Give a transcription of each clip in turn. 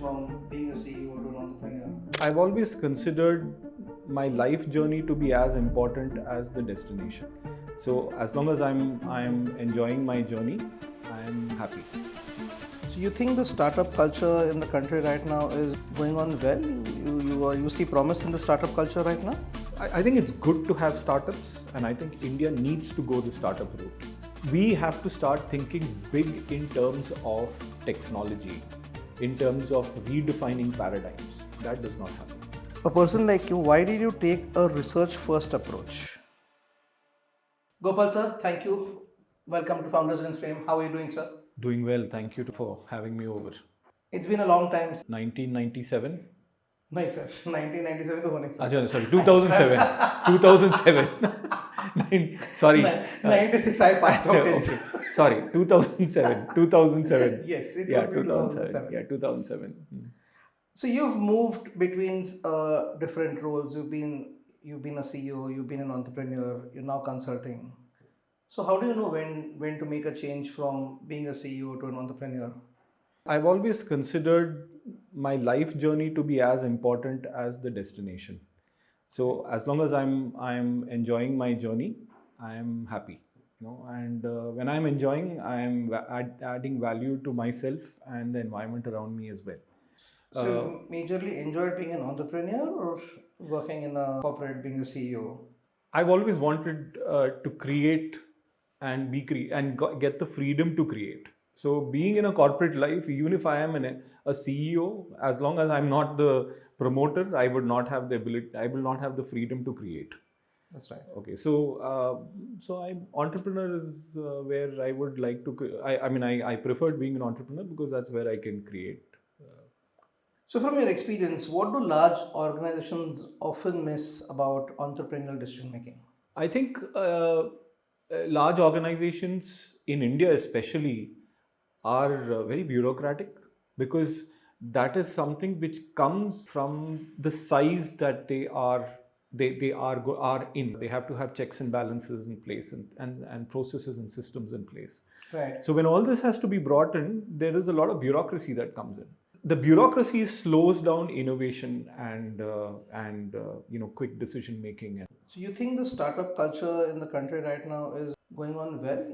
from being a CEO to an entrepreneur? I've always considered my life journey to be as important as the destination. So as long as I'm enjoying my journey, I'm happy. So you think the startup culture in the country right now is going on well? You see promise in the startup culture right now? I think it's good to have startups, and I think India needs to go the startup route. We have to start thinking big in terms of technology, in terms of redefining paradigms. That does not happen. A person like you, why did you take a research first approach? Gopal sir, thank you. Welcome to Founders in Fame. How are you doing, sir? Doing well, thank you for having me over. It's been a long time. 1997. Nice, sir. 1997 to honing, sir. Achha, sorry, 2007. 2007. Sorry. 96 I passed out. Okay. Sorry, 2007. 2007. Yes, it Yeah, would be 2007. Yeah, 2007. So you've moved between different roles. You've been a CEO, you've been an entrepreneur, you're now consulting. So how do you know when to make a change from being a CEO to an entrepreneur? I've always considered my life journey to be as important as the destination. So as long as I'm enjoying my journey, I'm happy. And when I'm enjoying, I'm adding value to myself and the environment around me as well. So you majorly enjoyed being an entrepreneur or working in a corporate, being a CEO? I've always wanted to create and get the freedom to create. So being in a corporate life, even if I am a CEO, as long as I'm not the promoter, I would not have the ability. I will not have the freedom to create. That's right. Okay, so entrepreneur is where I would like to. I preferred being an entrepreneur because that's where I can create. So from your experience, what do large organizations often miss about entrepreneurial decision making? I think large organizations in India especially are very bureaucratic, because that is something which comes from the size that they are in. They have to have checks and balances in place and processes and systems in place. Right. So when all this has to be brought in, there is a lot of bureaucracy that comes in. The bureaucracy slows down innovation and quick decision making. So you think the startup culture in the country right now is going on well?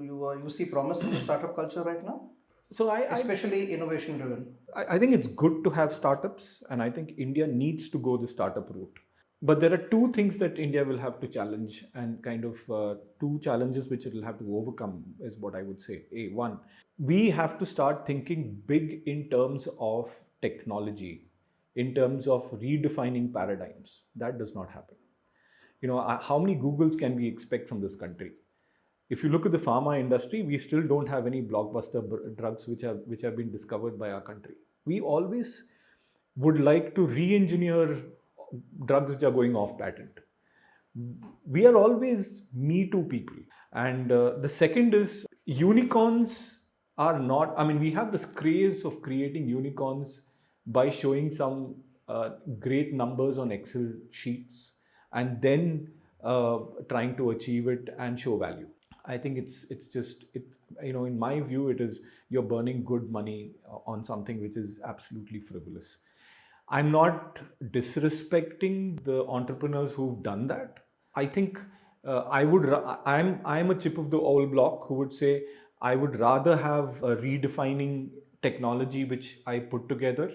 You see promise in the startup culture right now? So especially innovation driven. I think it's good to have startups, and I think India needs to go the startup route. But there are two things that India will have to challenge, and kind of two challenges which it will have to overcome is what I would say. One, we have to start thinking big in terms of technology, in terms of redefining paradigms. That does not happen. How many Googles can we expect from this country? If you look at the pharma industry, we still don't have any blockbuster drugs which have been discovered by our country. We always would like to re-engineer drugs which are going off patent. We are always Me Too people. And the second is, unicorns are not, we have this craze of creating unicorns by showing some great numbers on Excel sheets and then trying to achieve it and show value. I think it's just, in my view, it is you're burning good money on something which is absolutely frivolous. I'm not disrespecting the entrepreneurs who've done that. I think I'm a chip of the old block who would say I would rather have a redefining technology which I put together,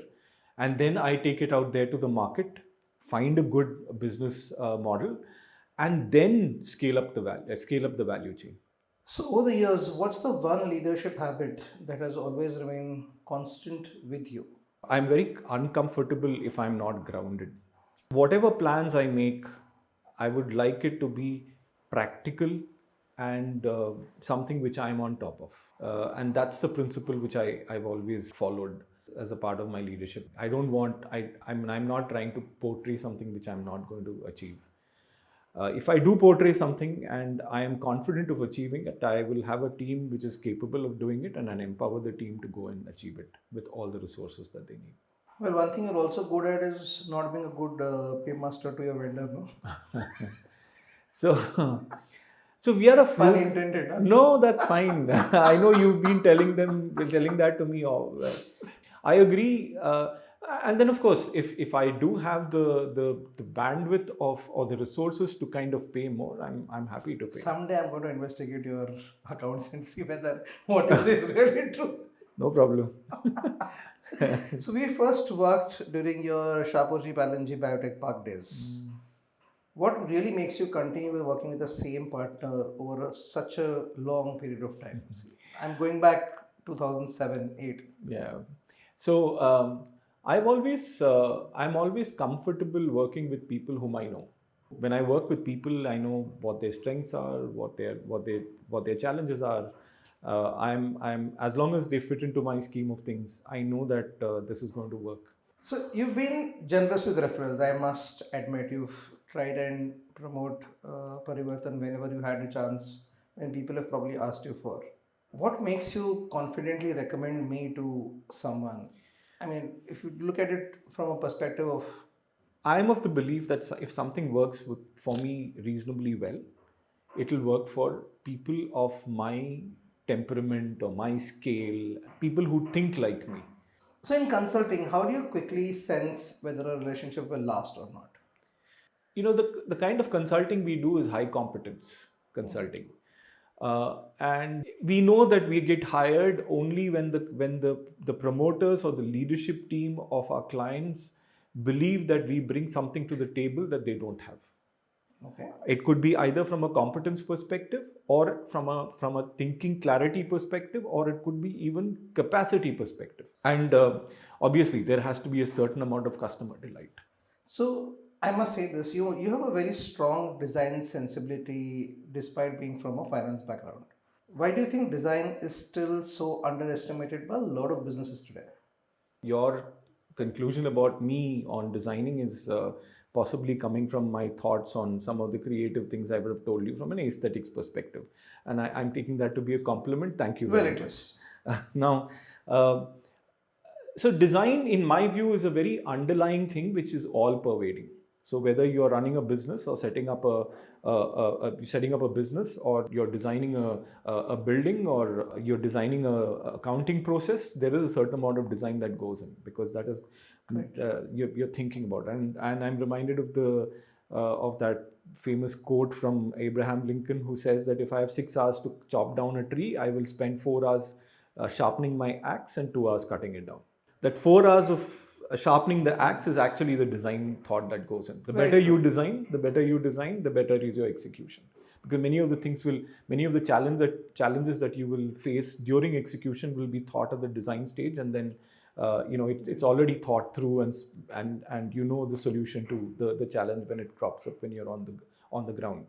and then I take it out there to the market, find a good business model, and then scale up the value chain. So over the years, what's the one leadership habit that has always remained constant with you? I'm very uncomfortable if I'm not grounded. Whatever plans I make, I would like it to be practical and something which I'm on top of. And that's the principle which I've always followed as a part of my leadership. I'm not trying to portray something which I'm not going to achieve. If I do portray something and I am confident of achieving it, I will have a team which is capable of doing it, and I empower the team to go and achieve it with all the resources that they need. Well, one thing you're also good at is not being a good paymaster to your vendor, no? So we are a Pun intended. Huh? No, that's fine. I know you've been telling that to me. I agree. And then, of course, if I do have the bandwidth of or the resources to kind of pay more, I'm happy to pay. Someday I'm going to investigate your accounts and see whether what you say is really true. No problem. So we first worked during your Shapoorji Pallonji Biotech Park days. What really makes you continue working with the same partner over such a long period of time? See, I'm going back 2007, 8. Yeah. So I'm always comfortable working with people whom I know. When I work with people, I know what their strengths are, what their challenges are. I'm as long as they fit into my scheme of things, I know that this is going to work. So you've been generous with referrals. I must admit, you've tried and promote Parivartan whenever you had a chance, when people have probably asked you for. What makes you confidently recommend me to someone? I mean, if you look at it from a perspective of, I'm of the belief that if something works for me reasonably well, it will work for people of my temperament or my scale, people who think like me. so in consulting, how do you quickly sense whether a relationship will last or not? The kind of consulting we do is high competence consulting. And we know that we get hired only when the promoters or the leadership team of our clients believe that we bring something to the table that they don't have. Okay. It could be either from a competence perspective or from a thinking clarity perspective, or it could be even capacity perspective. And obviously there has to be a certain amount of customer delight. So I must say this: you have a very strong design sensibility, despite being from a finance background. Why do you think design is still so underestimated by a lot of businesses today? Your conclusion about me on designing is possibly coming from my thoughts on some of the creative things I would have told you from an aesthetics perspective, and I'm taking that to be a compliment. Thank you Well, very it much. is. Now, so design, in my view, is a very underlying thing which is all pervading. So whether you are running a business or setting up a business, or you're designing a building, or you're designing a accounting process, there is a certain amount of design that goes in, because that is you're thinking about. And I'm reminded of that famous quote from Abraham Lincoln, who says that if I have 6 hours to chop down a tree, I will spend 4 hours sharpening my axe and 2 hours cutting it down. That 4 hours of sharpening the axe is actually the design thought that goes in. The Very better true. you design, the better is your execution. Because many of the challenges that you will face during execution will be thought at the design stage, and then it's already thought through, and you know the solution to the challenge when it crops up when you're on the ground.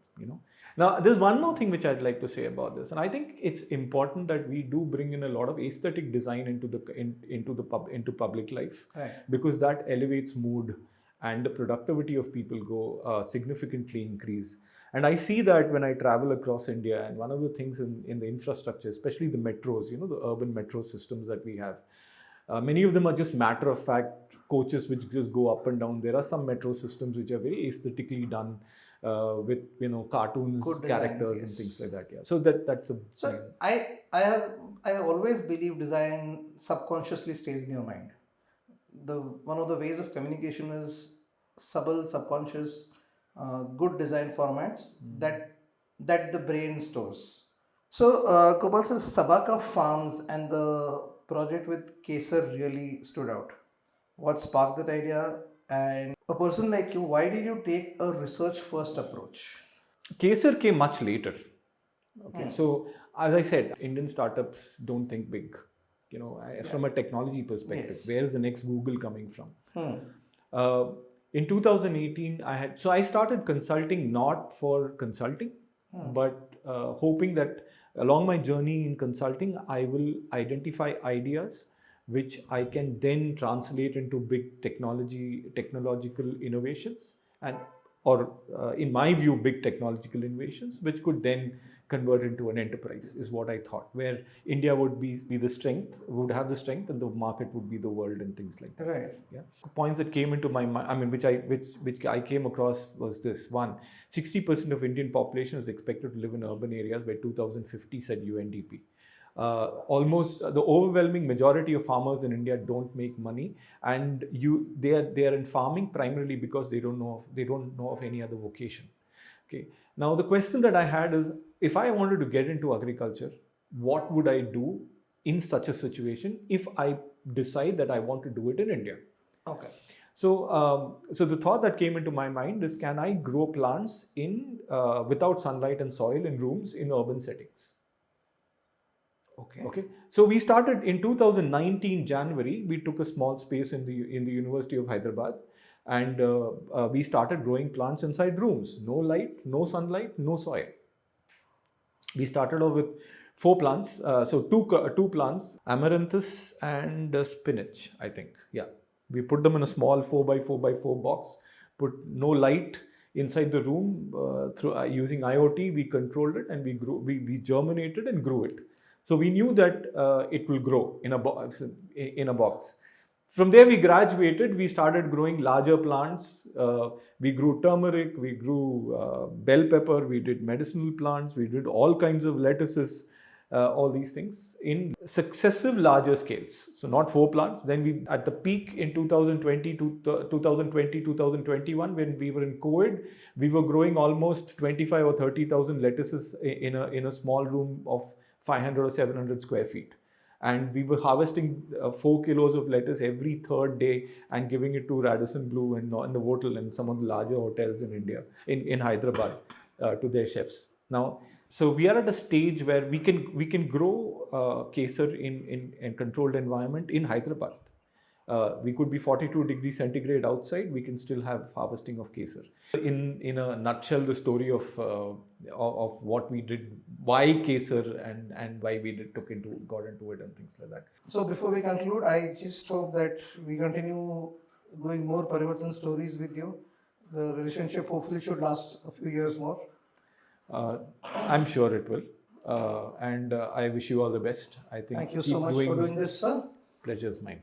Now, there's one more thing which I'd like to say about this, and I think it's important that we do bring in a lot of aesthetic design into public life, Right. because that elevates mood, and the productivity of people go significantly increase. And I see that when I travel across India, and one of the things in the infrastructure, especially the metros, the urban metro systems that we have, many of them are just matter of fact coaches which just go up and down. There are some metro systems which are very aesthetically done, with cartoons, Good designs, characters, and yes. things like that. Yeah. So that's a So I have always believed design subconsciously stays in your mind. The one of the ways of communication is subtle, subconscious, good design formats that the brain stores. So Gopal sir, Stabaka Farms and the project with Kesar really stood out. What sparked that idea? And a person like you, why did you take a research first approach? Kesar came much later. Okay, so as I said, Indian startups don't think big. From a technology perspective, Yes. where is the next Google coming from? Hmm. Uh, in 2018, I started consulting not for consulting, but hoping that along my journey in consulting, I will identify ideas which I can then translate into big technological innovations, and or in my view, big technological innovations, which could then convert into an enterprise, is what I thought, where India would have the strength, and the market would be the world, and things like that. Right. Yeah. Points that came into my mind, I mean, which I came across was this: one, 60% of Indian population is expected to live in urban areas by 2050, said UNDP. Almost the overwhelming majority of farmers in India don't make money, and they are in farming primarily because they don't know of any other vocation. Okay. Now the question that I had is, if I wanted to get into agriculture, what would I do in such a situation if I decide that I want to do it in India? Okay. So the thought that came into my mind is, can I grow plants without sunlight and soil in rooms in urban settings? Okay. So we started in 2019 January. We took a small space in the University of Hyderabad, and we started growing plants inside rooms. No light, no sunlight, no soil. We started off with 4 plants. So two plants, amaranthus and spinach, I think. Yeah. We put them in a small 4x4x4 box. Put no light inside the room. Through using IoT, we controlled it, and we grew. We germinated and grew it. So we knew that it will grow in a box. From there, we graduated. We started growing larger plants. We grew turmeric. We grew bell pepper. We did medicinal plants. We did all kinds of lettuces. All these things in successive larger scales. So not 4 plants. Then we, at the peak in 2020 to 2021, when we were in COVID, we were growing almost 25 or 30,000 lettuces in a small room of 500 or 700 square feet. And we were harvesting 4 kilos of lettuce every third day and giving it to Radisson Blu and the Hotel and some of the larger hotels in India, in Hyderabad, to their chefs. Now, so we are at a stage where we can grow kesar in controlled environment in Hyderabad. We could be 42 degrees centigrade outside. We can still have harvesting of kesar. In a nutshell, the story of what we did, why kesar, and why we got into it and things like that. So before we conclude, I just hope that we continue doing more Parivartan stories with you. The relationship hopefully should last a few years more. I'm sure it will. And I wish you all the best. I think. Thank you so much for doing this, sir. Pleasure's mine.